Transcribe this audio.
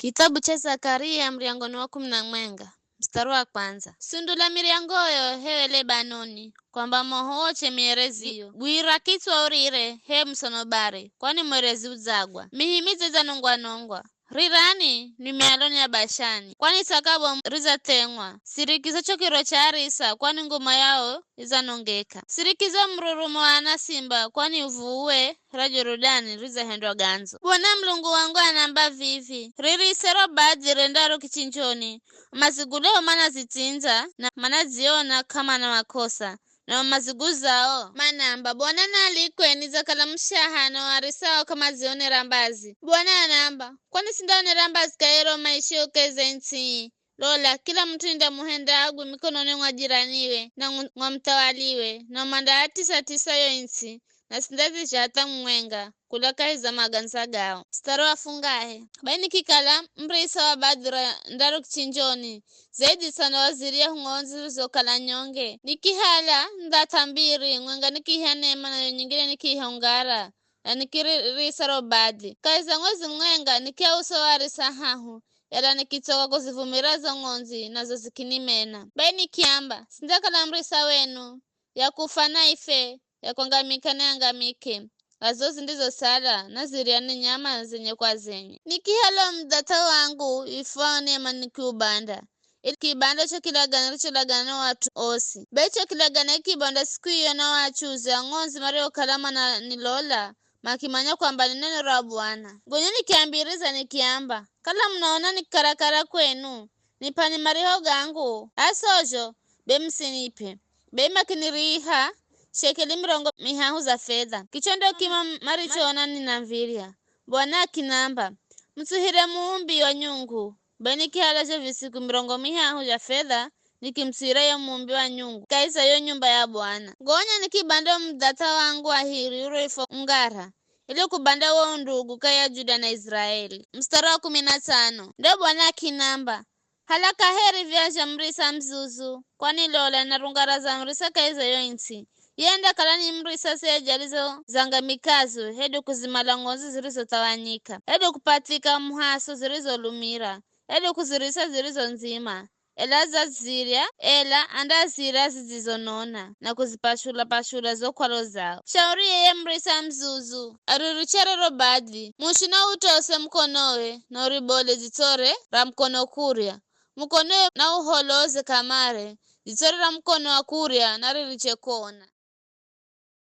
Kitabu cha Zakaria mriangoni wa 10 mstari wa kwanza. Sundula miriangoyo hewe Lebanoni, kwamba mohoche miereziyo gwira kitwa urire he msonobari, kwani mwerezi uzagwa mihimize za nongwa rirani ni mialoni ya Bashani, kwani sakabo rizatengwa sirikizo chokiro cha arisa, kwani ngoma yao izanongeka sirikizo mrurumo wana simba, kwani uvuue rajorodani rizahendwa ganzo. Bwana Mlungu wangu anamba vivi ririsero badzi rendaro kichinjoni, maziguleo mana zitinza na mana ziona kama na makosa na maziguzao manamba. Bwana nalikweni zakala mshahano arisao kama zione rambazi. Bwana anamba kwani sindaone rambazi kaero maishio keze nchi lola kila mtu inda muhenda agu mikononi mwa jiraniwe na mwa mtawaliwe na manda tisa yo inchi na sindazi chata mwenga kulaka hiza maganza gao. Staro wafungahe baini kikala mrisa wa badra ndaro kichinjoni zaidi sana waziria hungonzi zokala nyonge nikihala ndatambiri mwenga nikihanema na nyingine nikihongara na nikirisa robadi kaiza ngozi mwenga nikia uso warisa hahu yala nikitoka kuzivumira za ngonzi nazo zikinimena baini kiamba sindakala mrisa wenu ya kufana ife ya kuangamika na yangamike azozi ndizo sala naziriani nyama zenye kwa zenye nikihalo mdata wangu ifane manikiubanda ikibanda cho kilagana watu osi becho kilagana ikibanda siku hiyo na wachuzi ngonzi mario kalama na nilola makimanya kwamba ni neno la Bwana. Gonye nikiambiriza nikiamba kala mnaona nikarakara kwenu nipani mariho gangu asojo bemsinipe bema kiniriha shekeli 500 za fedha kichondo kima marichona ninamviria. Bwana kinamba msuhire muumbi wa nyungu beni kihalaje visiku 500 za fedha nikimsira ya muumbi wa nyungu kaisa yo nyumba ya Bwana. Gonya nikibanda mdata wangu ahiri urefo ngara ili kubanda wa ndugu kaya Juda na Israeli. Mstari wa 15 ndio Bwana kinamba halaka heri vya mrisa mzuzu, kwani lola na rungara za mrisa kaiza yo insi yenda kalani mrisa sejalizo zanga mikazo hedu kuzimala ngozi zilizotawanyika hedu kupatika mhaso zilizolumira hedu kuzirisa zilizonzima ela za ziria ela anda zira zizonona na kuzipashula zokwalo zao. Shauri yeye mrisa mzuzu aruruchere robadi mushina utose mkonowe na uribole zitore ra mkono kuria mkonowe na uholoze kamare zitore ra mkono wa kuria na ririchekona.